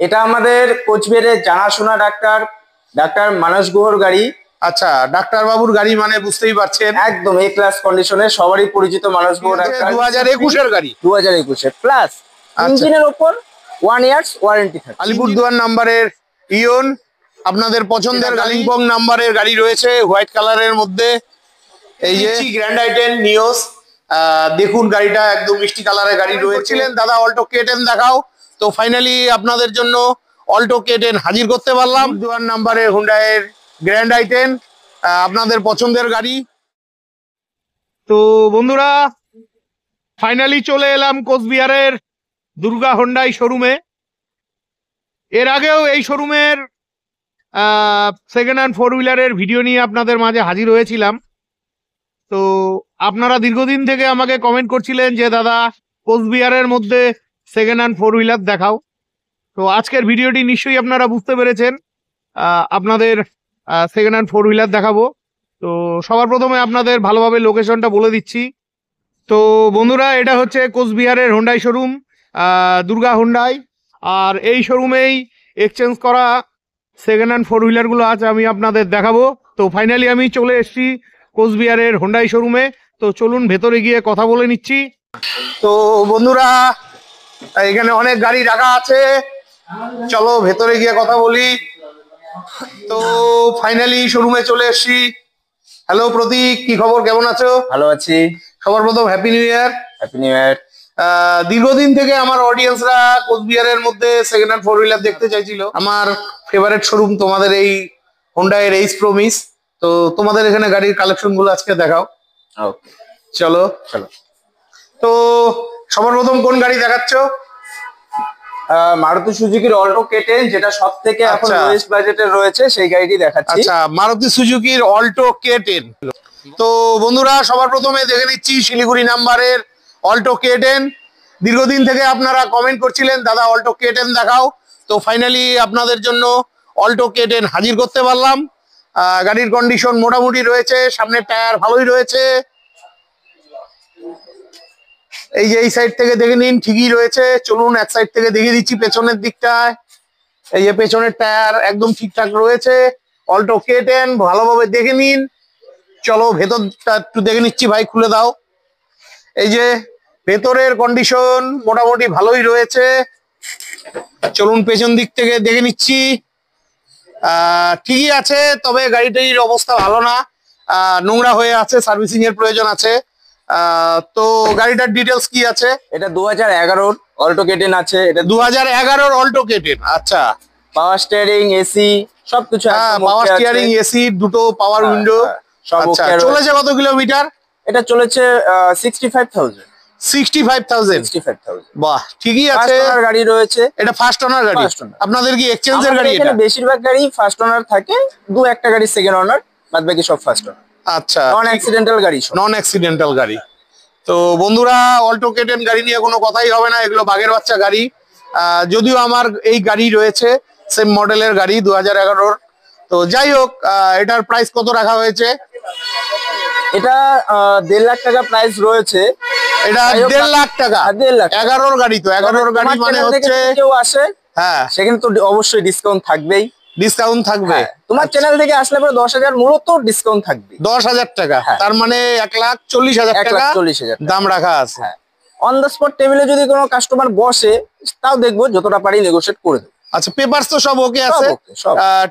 এটা আমাদের কোচবিহারের জানাশোনা ডাক্তার ডাক্তার মানস গুহর গাড়ি। আচ্ছা, ডাক্তার বাবুর গাড়ি মানে বুঝতেই পারছেন, একদম এ ক্লাস কন্ডিশনে, সবারই পরিচিত মানস গুহ ডাক্তার। 2021-এর গাড়ি, 2021-এর প্লাস ইঞ্জিনের উপর 1 ইয়ার্স ওয়ারেন্টি থাকে। আলিপুরদুয়ার নাম্বারের ইয়ন, আপনাদের পছন্দের কালিম্পং নাম্বারের গাড়ি রয়েছে হোয়াইট কালারের মধ্যে। এই যে গ্র্যান্ড আই10 নিওস, দেখুন গাড়িটা একদম মিষ্টি কালারের গাড়ি রয়েছিলেন। দাদা অল্টো K10 দেখাও, তো ফাইনালি আপনাদের জন্য অল্টো K10 হাজির করতে পারলাম। দুয়ার নাম্বারের হুন্ডাইয়ের গ্র্যান্ড আই10, আপনাদের পছন্দের গাড়ি। তো বন্ধুরা ফাইনালি চলে এলাম কোচবিহারের দুর্গা হোন্ডাই শোরুমে। এর আগেও এই শোরুমের সেকেন্ড হ্যান্ড 4 হুইলারের ভিডিও নিয়ে আপনাদের মাঝে হাজির হয়েছিলাম। তো আপনারা দীর্ঘদিন থেকে আমাকে কমেন্ট করছিলেন যে দাদা কোচবিহারের মধ্যে সেকেন্ড হ্যান্ড 4 হুইলার দেখাও। তো আজকের ভিডিওটি নিশ্চয়ই আপনারা বুঝতে পেরেছেন, আপনাদের সেকেন্ড হ্যান্ড 4 হুইলার দেখাবো। তো সবার প্রথমে আপনাদের ভালোভাবে লোকেশনটা বলে দিচ্ছি। তো বন্ধুরা এটা হচ্ছে কোচবিহারের হোন্ডাই শোরুম, দুর্গা হোন্ডাই। আর এই শোরুমেই এক্সচেঞ্জ করা সেকেন্ড হ্যান্ড 4 হুইলারগুলো আছে, আমি আপনাদের দেখাবো। তো ফাইনালি আমি চলে এসেছি কোচবিহারের হোন্ডাই শোরুমে। তো চলুন ভেতরে গিয়ে কথা বলে নিচ্ছি। তো বন্ধুরা এখানে অনেক গাড়ি রাখা আছে, চলো ভেতরে গিয়ে কথা বলি। তো ফাইনালি শোরুমে চলে এসেছি। হ্যালো প্রতীক, কি খবর, কেমন আছো? ভালো আছি। সবার প্রথম happy new year. Happy new year. দীর্ঘদিন থেকে আমার অডিয়েন্সরা কোচবিহারের মধ্যে সেকেন্ড হ্যান্ড 4 হুইলার দেখতে চাইছিল। আমার ফেভারিট শোরুম তোমাদের এই হোন্ডাই এইচ প্রমিস। তো তোমাদের এখানে গাড়ির কালেকশন গুলো আজকে দেখাও। ওকে, চলো চলো। তো সবার প্রথম কোন গাড়ি দেখাচ্ছ? মারুতি সুজুকির অল্টো K10, যেটা সব থেকে এখন লোয়েস্ট বাজেটের রয়েছে, সেই গাড়িটি দেখাচ্ছি। আচ্ছা, মারুতি সুজুকির অল্টো K10। তো বন্ধুরা সবার প্রথমে দেখে নিচ্ছি শিলিগুড়ি নাম্বারের অল্টো K10। দীর্ঘদিন থেকে আপনারা কমেন্ট করছিলেন দাদা অল্টো K10 দেখাও, তো ফাইনালি আপনাদের জন্য অল্টো K10 হাজির করতে পারলাম। গাড়ির কন্ডিশন মোটামুটি রয়েছে, সামনের টায়ার ভালোই রয়েছে। এই যে এই সাইড থেকে দেখে নিন, ঠিকই রয়েছে। চলুন এক সাইড থেকে দেখিয়ে দিচ্ছি পেছনের দিকটায়। এই যে পেছনের টায়ার একদম ঠিকঠাক রয়েছে। অল্টো K10 ভালোভাবে দেখে নিন। চলো ভেতরটা একটু দেখে নিচ্ছি, ভাই খুলে দাও। এই যে ভেতরের কন্ডিশন মোটামুটি ভালোই রয়েছে। চলুন পেছন দিক থেকে দেখে নিচ্ছি। ঠিকই আছে, তবে গাড়িটির অবস্থা ভালো না, নোংরা হয়ে আছে, সার্ভিসিং এর প্রয়োজন আছে। তো গাড়িটার ডিটেলস কি আছে? এটা 2011-র অল্টো K10 আছে। এটা 2011-র অল্টো K10। আচ্ছা, পাওয়ার স্টিয়ারিং, এসি সবকিছু। পাওয়ার স্টিয়ারিং, এসি, দুটো পাওয়ার উইন্ডো। আচ্ছা, চলেছে কত কিলোমিটার? এটা চলেছে 65,000। 65,000। বাহ, ঠিকই আছে। ফার্স্ট ওনার গাড়ি রয়েছে। এটা ফার্স্ট ওনার গাড়ি। আপনাদের কি এক্সচেঞ্জের গাড়ি? এখানে বেশিরভাগ গাড়ি ফার্স্ট ওনার থাকে, 2-1টা গাড়ি সেকেন্ড ওনার, বাদ বাকি সব ফার্স্ট ওনার। আচ্ছা, নন অ্যাক্সিডেন্টাল গাড়ি। নন অ্যাক্সিডেন্টাল গাড়ি। তো বন্ধুরা অল্টো K10 গাড়ি নিয়ে কোনো কথাই হবে না, এগুলো বাঘের বাচ্চা গাড়ি। যদিও আমার এই গাড়ি রয়েছে সেম মডেলের গাড়ি 2011-র। তো যাই হোক, এটার প্রাইস কত রাখা হয়েছে? এটা 1.5 লাখ টাকা প্রাইস রয়েছে। এটা 1.5 লাখ টাকা? 1.5 লাখ। 11-র গাড়ি। তো 11-র গাড়ি মানে হচ্ছে কেউ আসে, হ্যাঁ সেখানে তো অবশ্যই ডিসকাউন্ট থাকবেই। ডিসকাউন্ট থাকবে। তোমার চ্যানেল থেকে আসলে পরে 10,000 মূলত ডিসকাউন্ট থাকবে। 10,000 টাকা, তার মানে 1,40,000 টাকা দাম রাখা আছে। অন দ্য স্পট টেবিলে যদি কোনো কাস্টমার বসে, তাও দেখবো যতটা পারি নেগোশিয়েট করে দেবো। আচ্ছা, পেপারস তো সব ওকে আছে?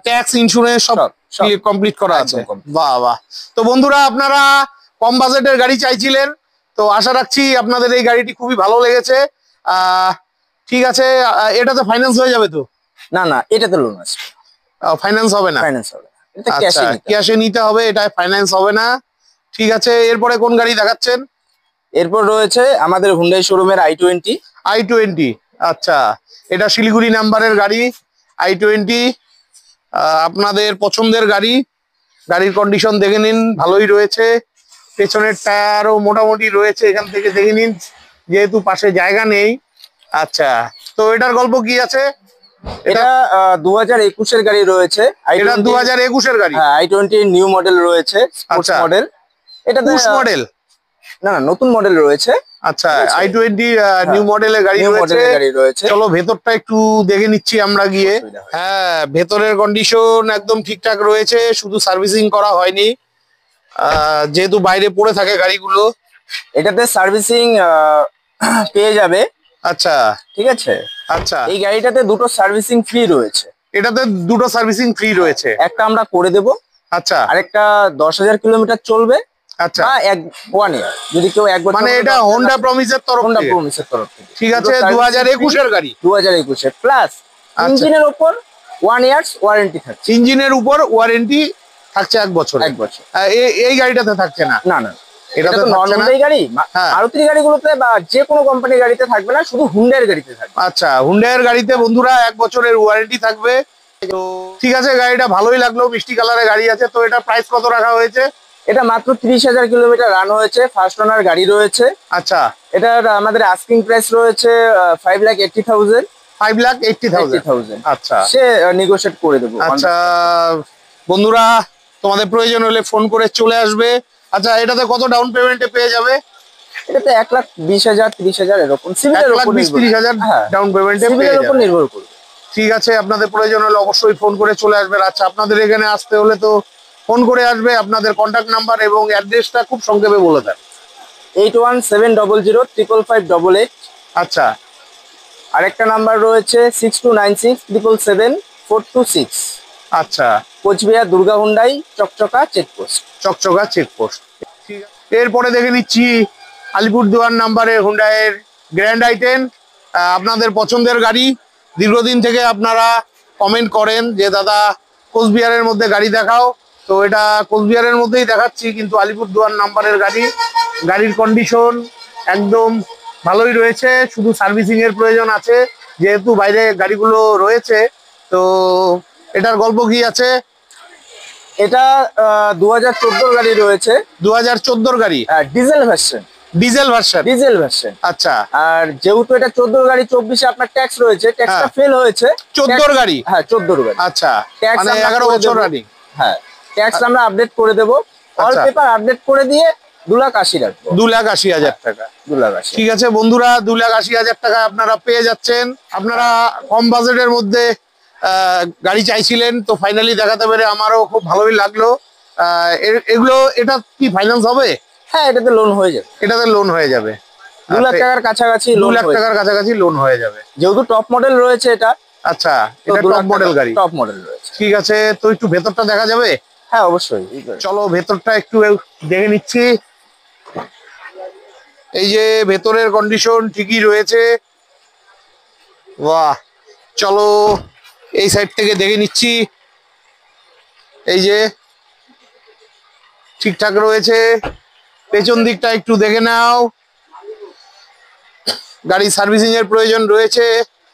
ট্যাক্স, ইন্স্যুরেন্স সব কমপ্লিট করা আছে। বাহ বাহ। তো বন্ধুরা আপনারা কম বাজেটের গাড়ি চাইছিলেন, তো আশা রাখছি আপনাদের এই গাড়িটি খুবই ভালো লেগেছে। ঠিক আছে, এটাতে ফাইন্যান্স হয়ে যাবে তো? না না, এটাতে লোন আছে, ফাইন্যান্স হবে না? ফাইন্যান্স হবে না, এটা ক্যাশে নিতে হবে, এটা ফাইন্যান্স হবে না। ঠিক আছে, এরপরে কোন গাড়ি দেখাচ্ছেন? এরপর রয়েছে আমাদের হুন্ডাই শোরুমের i20। আচ্ছা, এটা শিলিগুড়ি নাম্বারের গাড়ি i20, আপনাদের পছন্দের গাড়ি। গাড়ির কন্ডিশন দেখে নিন, ভালোই রয়েছে। পেছনের টায়ারও মোটামুটি রয়েছে, এখান থেকে দেখে নিন, যেহেতু পাশে জায়গা নেই। আচ্ছা, তো এটার গল্প কি আছে? এটা 2021-এর গাড়ি রয়েছে। এটা 2021-এর গাড়ি। i20 নিউ মডেল রয়েছে, স্পোর্টস মডেল। এটা পুশ মডেল। না না, নতুন মডেল রয়েছে। আচ্ছা, i20 নিউ মডেলের গাড়ি নিউ রয়েছে। মডেলের গাড়ি রয়েছে। চলো ভেতরটা একটু দেখে নিচ্ছি আমরা গিয়ে। হ্যাঁ, ভেতরের কন্ডিশন একদম ঠিকঠাক রয়েছে, শুধু সার্ভিসিং করা হয়নি, যেহেতু বাইরে পড়ে থাকে গাড়িগুলো। এটাতে সার্ভিসিং পেয়ে যাবে। আচ্ছা, ঠিক আছে। আচ্ছা, এই গাড়িটাতে দুটো সার্ভিসিং ফ্রি রয়েছে। এটাতে দুটো সার্ভিসিং ফ্রি রয়েছে। একটা আমরা করে দেব, আচ্ছা, আরেকটা 10,000 কিলোমিটার চলবে। আচ্ছা, বা 1 ইয়ার, যদি কেউ 1 বছর, মানে এটা হোন্ডা প্রমিসের তরফ হোন্ডা থেকে। প্রমিসের তরফ থেকে। ঠিক আছে, 2021 এর গাড়ি। 2021 প্লাস ইঞ্জিনের উপর 1 ইয়ার্স ওয়ারেন্টি থাকছে। ইঞ্জিনের উপর ওয়ারেন্টি থাকছে 1 বছর। 1 বছর। এই গাড়িটাতে থাকছে না? না না, এটা তো নর্মাল গাড়ি। হ্যাঁ। মারুতি গাড়িগুলোতে বা যে কোনো কোম্পানির গাড়িতে থাকবে না, শুধু হুন্ডার গাড়িতে থাকবে। আচ্ছা, হুন্ডাইয়ের গাড়িতে বন্ধুরা 1 বছরের ওয়ারেন্টি থাকবে। তো ঠিক আছে, গাড়িটা ভালোই লাগলো, মিষ্টি কালারের গাড়ি আছে। তো এটা প্রাইস কত রাখা হয়েছে? এটা মাত্র 30,000 কিলোমিটার রান হয়েছে, ফার্স্ট ওনার গাড়ি রয়েছে। আচ্ছা, এটার আমাদের আস্কিং প্রাইস রয়েছে 5,80,000। 5,80,000। আচ্ছা, সে নেগোশিয়েট করে দেবো। আচ্ছা বন্ধুরা, তোমাদের প্রয়োজন হলে ফোন করে চলে আসবে। আচ্ছা, এটাতে কত ডাউন পেমেন্টে পেয়ে যাবে? এটাতে 1,20,000 30,000 এরকম সিভিলের উপর 1,20,000 ডাউন পেমেন্টে পেয়ে সিভিলের উপর যাবে। নির্ভর করবে। ঠিক আছে, আপনাদের প্রয়োজন হলে অবশ্যই ফোন করে চলে আসবেন। আচ্ছা, আপনাদের এখানে আসতে হলে তো ফোন করে আসবে। আপনাদের কন্ট্যাক্ট নাম্বার এবং অ্যাড্রেসটা খুব সংক্ষেপে বলে দেন। 8170055888। আচ্ছা, আরেকটা নাম্বার রয়েছে 6296777426। আচ্ছা, কোচবিহার দুর্গা হুন্ডাই, চকচকা চেকপোস্ট। চকচকা চেকপোস্ট। ঠিক আছে, এরপরে দেখে নিচ্ছি আলিপুরদুয়ার নাম্বারের হুন্ডাইয়ের গ্র্যান্ড i10। আপনাদের পছন্দের গাড়ি। দীর্ঘদিন থেকে আপনারা কমেন্ট করেন যে দাদা কোচবিহারের মধ্যে গাড়ি দেখাও। তো এটা কোচবিহারের মধ্যেই দেখাচ্ছি, কিন্তু আলিপুরদুয়ার নাম্বারের গাড়ি। গাড়ির কন্ডিশন একদম ভালোই রয়েছে, শুধু সার্ভিসিং এর প্রয়োজন আছে, যেহেতু বাইরে গাড়িগুলো রয়েছে। তো এটার গল্প কি আছে? এটা 2014 গাড়ি রয়েছে। 2014 গাড়ি, diesel version. Diesel version. Diesel version. আচ্ছা, আর যেহেতু এটা 14 গাড়ি, 24-এ আপনার ট্যাক্স রয়েছে, ট্যাক্সটা ফেল হয়েছে। 14 গাড়ি? হ্যাঁ, 14 গাড়ি। আচ্ছা, ট্যাক্স মানে 11 বছর রানিং। হ্যাঁ, ট্যাক্স আমরা আপডেট করে দেবো। অল পেপার আপডেট করে দিয়ে 2,80,000 রাখবো। 2,80,000 টাকা। 2,80,000। ঠিক আছে বন্ধুরা, 2,80,000 টাকা আপনারা পেয়ে যাচ্ছেন। আপনারা কম বাজেটের মধ্যে গাড়ি চাইছিলেন, তো ফাইনালি দেখাতে পেরে আমারও খুব ভালোই লাগলো। এটা কি ফাইন্যান্স হবে? হ্যাঁ, এটাতে লোন হয়ে যাবে। এটাতে লোন হয়ে যাবে 2 লাখ টাকার কাছাকাছি। 2 লাখ টাকার কাছাকাছি লোন হয়ে যাবে, যেহেতু টপ মডেল রয়েছে এটা। আচ্ছা, এটা টপ মডেল গাড়ি। টপ মডেল রয়েছে। ঠিক আছে, তো একটু ভেতরটা দেখা যাবে? হ্যাঁ, অবশ্যই। চলো ভেতরটা একটু দেখে নিচ্ছি। এই যে ভেতরের কন্ডিশন ঠিকই রয়েছে। বাহ, চলো এই সাইড থেকে দেখে নিচ্ছি। এই যে ঠিকঠাক রয়েছে। পেছন দিকটা একটু দেখে নাও। গাড়ি সার্ভিসিং এর প্রয়োজন রয়েছে।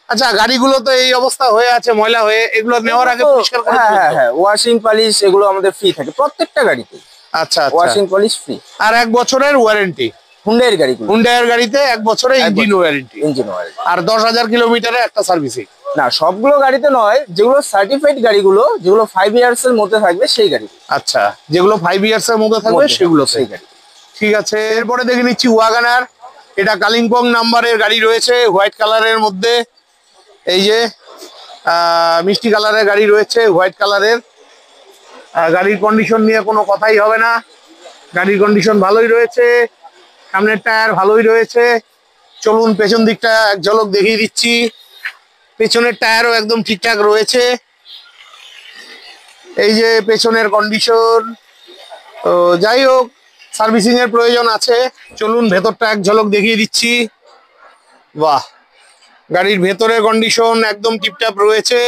আচ্ছা, গাড়িগুলো তো এই অবস্থা হয়ে আছে, ময়লা হয়ে, এগুলো নেওয়ার আগে পরিষ্কার করে হ্যাঁ হ্যাঁ হ্যাঁ, ওয়াশিং পলিশ এগুলো আমাদের ফ্রি থাকে প্রত্যেকটা গাড়িতে। আচ্ছা, ওয়াশিং পলিশ ফ্রি। আর 1 বছরের ওয়ারেন্টি হুন্ডাইয়ের গাড়িগুলো। হুন্ডাইয়ের গাড়িতে 1 বছরের ইঞ্জিন ওয়ারেন্টি। Engine warranty. আর 10,000 কিলোমিটারের একটা সার্ভিসিং। না, সবগুলো গাড়িতে নয়, যেগুলো সার্টিফাইড গাড়িগুলো, যেগুলো 5 ইয়ার্স এর মধ্যে থাকবে সেই গাড়ি। আচ্ছা, যেগুলো 5 ইয়ার্স এর মধ্যে থাকবে সেগুলো সেই গাড়ি। ঠিক আছে, এরপরে দেখে নিচ্ছি ওয়াগনার। এটা কালিম্পং নাম্বারের গাড়ি রয়েছে, হোয়াইট কালারের মধ্যে। এই যে মিষ্টি কালারের গাড়ি রয়েছে, হোয়াইট কালারের। গাড়ির কন্ডিশন নিয়ে কোনো কথাই হবে না, গাড়ির কন্ডিশন ভালোই রয়েছে। সামনের টায়ার ভালোই রয়েছে। চলুন পেছন দিকটা এক ঝলক দেখিয়ে দিচ্ছি। পেছনের টায়ারও একদম ঠিকঠাক রয়েছে। এই যে পেছনের কন্ডিশন। তো যাই হোক, সার্ভিসিং এর প্রয়োজন আছে। চলুন ভেতরটা এক ঝলক দেখিয়ে দিচ্ছি। বাহ, গাড়ির ভেতরের কন্ডিশন একদম টিপটাপ রয়েছে।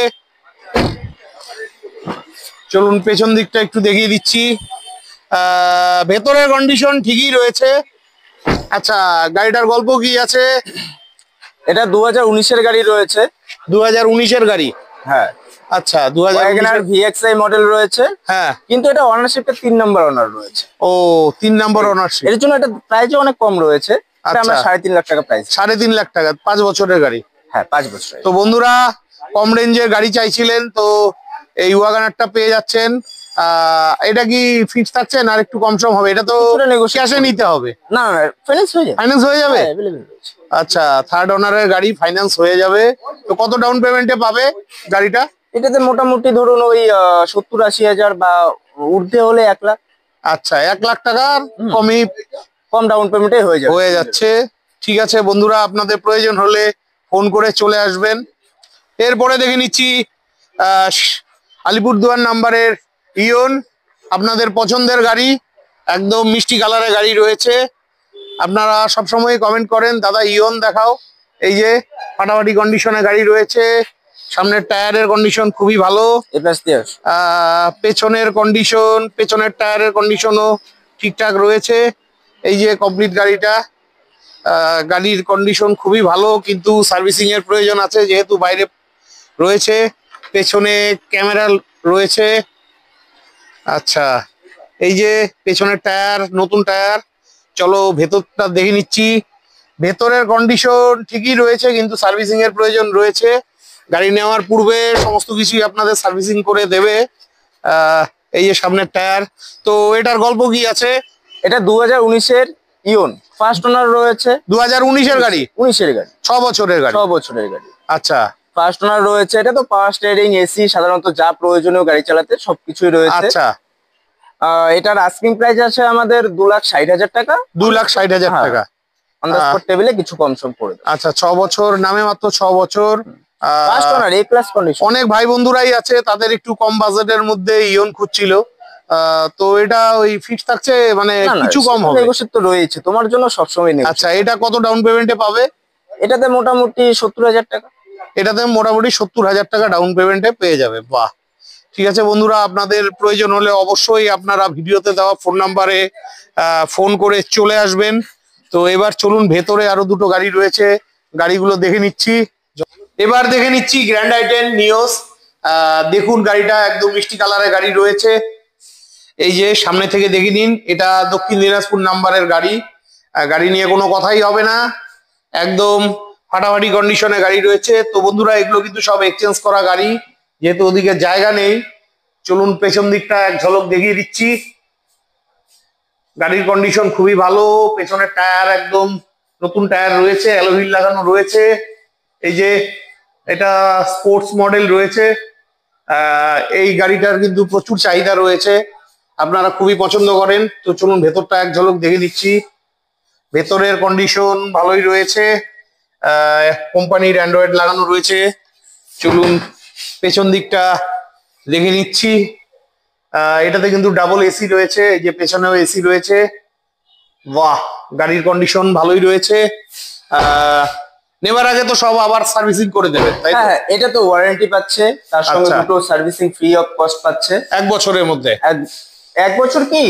চলুন পেছন দিকটা একটু দেখিয়ে দিচ্ছি। ভেতরের কন্ডিশন ঠিকই রয়েছে। আচ্ছা, গাড়িটার গল্প কি আছে? এটা 2019-এর গাড়ি রয়েছে। 2019-এর গাড়ি? হ্যাঁ। আচ্ছা, 2019 VXI মডেল রয়েছে। হ্যাঁ, কিন্তু এটা অনারশিপটা 3 নম্বর অনার রয়েছে। ও, 3 নম্বর অনারশিপ। এর জন্য এটা প্রাইসও অনেক কম রয়েছে। এটা আমরা 3.5 লাখ টাকা প্রাইস। 3.5 লাখ টাকা, 5 বছরের গাড়ি। হ্যাঁ, 5 বছর। তো বন্ধুরা, কম রেঞ্জের গাড়ি চাইছিলেন, তো এই ওয়াগনারটা পেয়ে যাচ্ছেন। এটা কি ফিক্স থাকছে না আর একটু কম সম হবে? এটা তো কিছুটা negotiate ক্যাশে নিতে হবে। না না, ফাইন্যান্স হয়ে যাবে। ফাইন্যান্স হয়ে যাবে? হ্যাঁ, available রয়েছে। আচ্ছা, থার্ড ওনারের গাড়ি, ফাইন্যান্স হয়ে যাবে। তো কত ডাউন পেমেন্টে পাবে গাড়িটা? এটাতে মোটামুটি ধরুন ওই 70-80 হাজার বা ঊর্ধ্বে হলে 1 লাখ। আচ্ছা, 1 লাখ টাকার কমই কম ডাউন পেমেন্টে হয়ে যাবে। হয়ে যাচ্ছে। ঠিক আছে বন্ধুরা, আপনাদের প্রয়োজন হলে ফোন করে চলে আসবেন। এরপরে দেখে নিচ্ছি আলিপুরদুয়ার নাম্বারের ইয়ন, আপনাদের পছন্দের গাড়ি, একদম মিষ্টি কালারের গাড়ি রয়েছে। আপনারা সবসময় কমেন্ট করেন দাদা ইয়ন দেখাও। এই যে ফাটাফাটি কন্ডিশনে গাড়ি রয়েছে, সামনের টায়ারের কন্ডিশন খুবই ভালো, পেছনের কন্ডিশন, পেছনের টায়ারের কন্ডিশনও ঠিকঠাক রয়েছে। এই যে কমপ্লিট গাড়িটা, গাড়ির কন্ডিশন খুবই ভালো, কিন্তু সার্ভিসিং এর প্রয়োজন আছে যেহেতু বাইরে রয়েছে। পেছনে ক্যামেরা রয়েছে। আচ্ছা, এই যে পেছনের টায়ার, নতুন টায়ার। চলো ভেতরটা দেখে নিচ্ছি। ভেতরের কন্ডিশন ঠিকই রয়েছে, কিন্তু সার্ভিসিং এর প্রয়োজন রয়েছে। গাড়ি নেওয়ার পূর্বে সমস্ত কিছুই আপনাদের সার্ভিসিং করে দেবে। এই যে সামনের টায়ার। তো এটার গল্প কি আছে? এটা 2019-এর ইয়ন, ফার্স্ট ওনার রয়েছে। 2019-এর গাড়ি? 19-এর গাড়ি, 6 বছরের গাড়ি। 6 বছরের গাড়ি। আচ্ছা, ফার্স্ট ওনার রয়েছে। এটা তো পাওয়ার স্টিয়ারিং, এসি, সাধারণত যা প্রয়োজনীয় গাড়ি চালাতে সবকিছুই রয়েছে। আচ্ছা, এটার আস্কিং প্রাইস আছে আমাদের 2,60,000 টাকা। 2,60,000 টাকা অন দা স্পট টেবিলে কিছু কম সম করে দেব। আচ্ছা, 6 বছর নামে, মাত্র 6 বছর। ফার্স্ট ওনার, এ ক্লাস কন্ডিশন। অনেক ভাই বন্ধুরাই আছে তাদের একটু কম বাজেটের মধ্যে ইয়ন খুঁজছিল। তো এটা ওই ফিক্স থাকছে, মানে কিছু কম হবে? নেগোশিয়েট তো রয়েছে তোমার জন্য সবসময় নেগোশিয়েট। আচ্ছা, এটা কত ডাউন পেমেন্টে পাবে? এটাতে মোটামুটি 70,000 টাকা। এটাতে মোটামুটি 70,000 টাকা ডাউন পেমেন্টে পেয়ে যাবে। বাহ, ঠিক আছে বন্ধুরা, আপনাদের প্রয়োজন হলে অবশ্যই আপনারা ভিডিওতে দেওয়া ফোন নাম্বারে ফোন করে চলে আসবেন। তো এবার চলুন, ভেতরে আরো দুটো গাড়ি রয়েছে, গাড়িগুলো দেখে নিচ্ছি। এবার দেখে নিচ্ছি গ্র্যান্ড আইটেন নিওস। দেখুন গাড়িটা একদম মিষ্টি কালারের গাড়ি রয়েছে। এই যে সামনে থেকে দেখে নিন, এটা দক্ষিণ দিনাজপুর নাম্বারের গাড়ি। গাড়ি নিয়ে কোনো কথাই হবে না, একদম ফাটাফাটি কন্ডিশনে গাড়ি রয়েছে। তো বন্ধুরা, এগুলো কিন্তু সব এক্সচেঞ্জ করা গাড়ি, যেহেতু ওদিকে জায়গা নেই। চলুন পেছন দিকটা এক ঝলক দেখিয়ে দিচ্ছি। গাড়ির কন্ডিশন খুবই ভালো, পেছনের টায়ার একদম নতুন টায়ার রয়েছে, অ্যালোয় লাগানো রয়েছে। এই যে এটা স্পোর্টস মডেল রয়েছে। এই গাড়িটার কিন্তু প্রচুর চাহিদা রয়েছে, আপনারা খুবই পছন্দ করেন। তো চলুন ভেতরটা এক ঝলক দেখে দিচ্ছি। ভেতরের কন্ডিশন ভালোই রয়েছে, কোম্পানির অ্যান্ড্রয়েড লাগানো রয়েছে। চলুন পেছন দিকটা দেখে নিচ্ছি। এটাতে কিন্তু ডাবল এসি রয়েছে, এই যে পেছনেও এসি রয়েছে। বাহ, গাড়ির কন্ডিশন ভালোই রয়েছে। নেবার আগে তো সব আবার সার্ভিসিং করে দেবে, তাই তো? হ্যাঁ, এটা তো ওয়ারেন্টি পাচ্ছে, তার সঙ্গে আচ্ছা। দুটো সার্ভিসিং ফ্রি অফ কস্ট পাচ্ছে 1 বছরের মধ্যে। এক বছর কি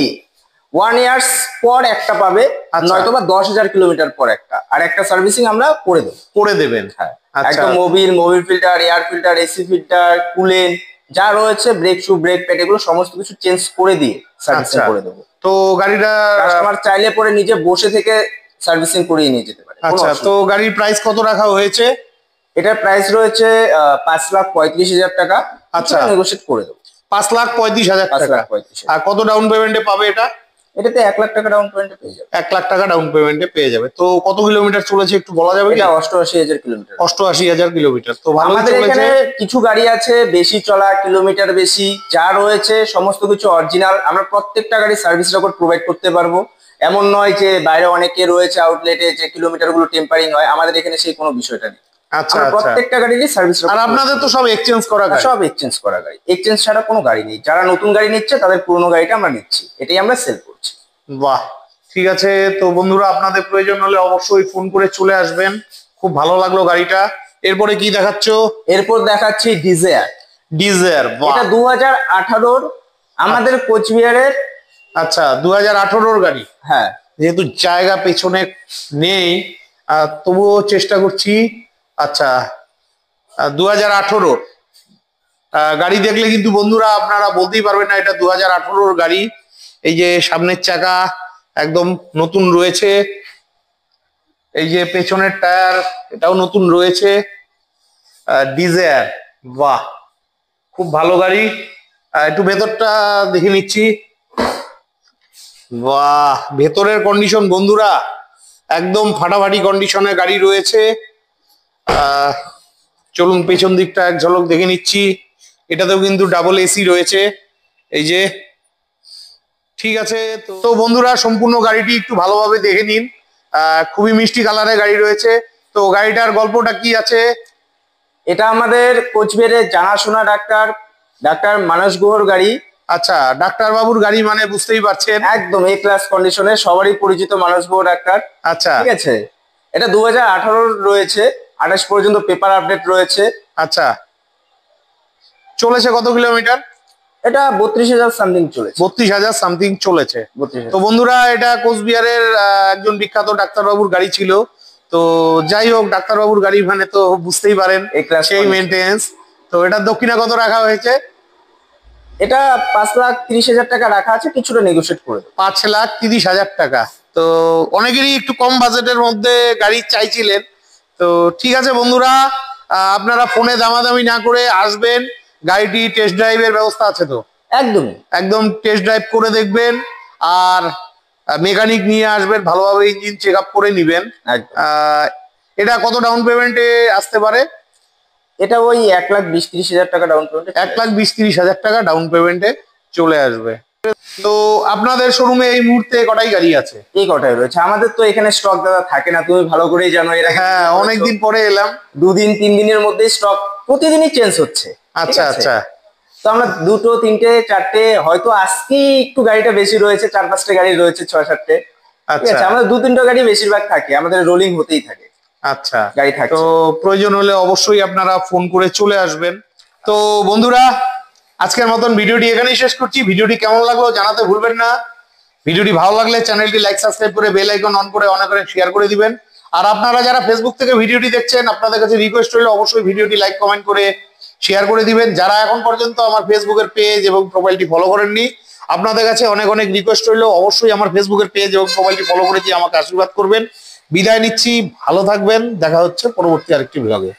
1 ইয়ার্স পর একটা পাবে, আচ্ছা। নয়তো বা 10,000 কিলোমিটার পর একটা, আর একটা সার্ভিসিং আমরা করে দেবো। করে দেবেন? হ্যাঁ, আচ্ছা। একদম Mobil filter, air filter, AC filter, coolant যা রয়েছে, ব্রেক শু, ব্রেক প্যাড, এগুলো সমস্ত কিছু চেঞ্জ করে দিয়ে সার্ভিসিং আচ্ছা। করে দেবো। তো গাড়িটা কাস্টমার চাইলে পরে নিজে বসে থেকে সার্ভিসিং করিয়ে নিয়ে যেতে পারে। আচ্ছা, তো গাড়ির প্রাইস কত রাখা হয়েছে? এটার প্রাইস রয়েছে 5,35,000 টাকা। আচ্ছা, নেগোশিয়েট করে দেবো। 5,35,000 টাকা। 5,35,000। আর কত ডাউন পেমেন্টে পাবে এটা? এটাতে 1 লাখ টাকা ডাউন পেমেন্টে পেয়ে যাবে। 1 লাখ টাকা ডাউন পেমেন্টে পেয়ে যাবে। তো কত কিলোমিটার চলেছে একটু বলা যাবে কি? এটা 88,000 কিলোমিটার। 88,000 কিলোমিটার। তো ভালো আমাদের চলেছে। এখানে কিছু গাড়ি আছে বেশি চলা, কিলোমিটার বেশি, যা রয়েছে সমস্ত কিছু অরিজিনাল। আমরা প্রত্যেকটা গাড়ি সার্ভিস রেকর্ড প্রোভাইড করতে পারবো। এমন নয় যে বাইরে অনেকে রয়েছে আউটলেটে যে কিলোমিটার গুলো টেম্পারিং হয়, আমাদের এখানে সেই কোনো বিষয়টা নেই। আচ্ছা, আমরা আচ্ছা। প্রত্যেকটা গাড়িরই সার্ভিস আর আপনাদের তো সব এক্সচেঞ্জ করা গাড়ি? সব এক্সচেঞ্জ করা গাড়ি, এক্সচেঞ্জ ছাড়া কোনো গাড়ি নেই। যারা নতুন গাড়ি নিচ্ছে তাদের পুরোনো গাড়িটা আমরা নিচ্ছি, এটাই আমরা সেল করছি। বাহ, ঠিক আছে। তো বন্ধুরা, আপনাদের প্রয়োজন হলে অবশ্যই ফোন করে চলে আসবেন। খুব ভালো লাগলো গাড়িটা। এরপরে কি দেখাচ্ছ? এরপর দেখাচ্ছি ডিজায়ার। ডিজায়ার, এটা 2018-র আমাদের কোচবিহারের। আচ্ছা, 2018-র গাড়ি। হ্যাঁ, যেহেতু জায়গা পেছনে নেই, তবুও চেষ্টা করছি। আচ্ছা, 2018-র গাড়ি দেখলে কিন্তু বন্ধুরা আপনারা বলতেই পারবেন না এটা 2018-র গাড়ি। এই যে সামনের চাকা একদম নতুন রয়েছে, এই যে পেছনের টায়ার এটাও নতুন রয়েছে। ডিজায়ার, বাহ, খুব ভালো গাড়ি। একটু ভেতরটা দেখে নিচ্ছি। বাহ, ভেতরের কন্ডিশন বন্ধুরা একদম ফাটাফাটি কন্ডিশনে গাড়ি রয়েছে। চলুন পেছন দিকটা এক ঝলক দেখে নিচ্ছি। এটাতেও কিন্তু ডাবল এসি রয়েছে, এই যে। ঠিক আছে, তো বন্ধুরা সম্পূর্ণ গাড়িটি একটু ভালোভাবে দেখে নিন। খুবই মিষ্টি কালারের গাড়ি রয়েছে। তো গাড়িটার গল্পটা কি আছে? এটা আমাদের কোচবিহারের জানাশোনা ডাক্তার মানস গুহর গাড়ি। আচ্ছা, ডাক্তার বাবুর গাড়ি মানে বুঝতেই পারছেন, একদম এ ক্লাস কন্ডিশনে, সবারই পরিচিত মানস গুহ ডাক্তার। আচ্ছা ঠিক আছে, এটা 2018 রয়েছে, 28 পর্যন্ত পেপার আপডেট রয়েছে। আচ্ছা, চলেছে কত কিলোমিটার? এটা 32,000 সামথিং চলেছে। 32,000 সামথিং চলেছে। 32,000। তো বন্ধুরা এটা কোচবিহারের একজন বিখ্যাত ডাক্তারবাবুর গাড়ি ছিল। তো যাই হোক, ডাক্তারবাবুর গাড়ি মানে তো বুঝতেই পারেন সেই মেনটেন্স। তো এটা দক্ষিণে কত রাখা হয়েছে? এটা 5,30,000 টাকা রাখা আছে, কিছুটা নেগোশিয়েট করে দেবো। 5,30,000 টাকা। তো অনেকেরই একটু কম বাজেটের মধ্যে গাড়ি চাইছিলেন। তো ঠিক আছে বন্ধুরা, আপনারা ফোনে দামাদামি না করে আসবেন। গাড়িটি টেস্ট ড্রাইভের ব্যবস্থা আছে তো? একদমই, একদম টেস্ট ড্রাইভ করে দেখবেন, আর মেকানিক নিয়ে আসবেন, ভালোভাবে ইঞ্জিন চেক আপ করে নিবেন। এটা কত ডাউন পেমেন্টে আসতে পারে? এটা ওই 1,20,30,000 টাকা ডাউন পেমেন্ট। 1,20,30,000 টাকা ডাউন পেমেন্টে চলে আসবে। তো আপনাদের শোরুমে এই মুহূর্তে কটাই গাড়ি আছে? এই কটাই রয়েছে আমাদের। তো এখানে স্টক দাদা থাকে না, তুমি ভালো করেই জানো। এর আগে হ্যাঁ, অনেকদিন পরে এলাম। 2-3 দিনের মধ্যে স্টক প্রতিদিনই চেঞ্জ হচ্ছে। আচ্ছা আচ্ছা। তো আমরা 2, 3, 4 হয়তো আজকে একটু গাড়িটা বেশি রয়েছে, 4-5টা গাড়ি রয়েছে, 6-7টে। ঠিক আছে, আমাদের 2-3টা গাড়ি বেশিরভাগ থাকে, আমাদের রোলিং হতেই থাকে। আচ্ছা, গাড়ি থাকে। তো প্রয়োজন হলে অবশ্যই আপনারা ফোন করে চলে আসবেন। তো বন্ধুরা আজকের মতন ভিডিওটি এখানেই শেষ করছি। ভিডিওটি কেমন লাগলো জানাতে ভুলবেন না। ভিডিওটি ভালো লাগলে চ্যানেলটি লাইক সাবস্ক্রাইব করে বেল আইকন অন করে অনেক অনেক শেয়ার করে দিবেন। আর আপনারা যারা ফেসবুক থেকে ভিডিওটি দেখছেন, আপনাদের কাছে রিকোয়েস্ট রইল অবশ্যই ভিডিওটি লাইক কমেন্ট করে শেয়ার করে দিবেন। যারা এখন পর্যন্ত আমার ফেসবুকের পেজ এবং প্রোফাইলটি ফলো করেননি, আপনাদের কাছে অনেক অনেক রিকোয়েস্ট রইল অবশ্যই আমার ফেসবুকের পেজ এবং প্রোফাইলটি ফলো করে দিয়ে আমাকে আশীর্বাদ করবেন। বিদায় নিচ্ছি, ভালো থাকবেন, দেখা হচ্ছে পরবর্তী আরেকটি ব্লগে।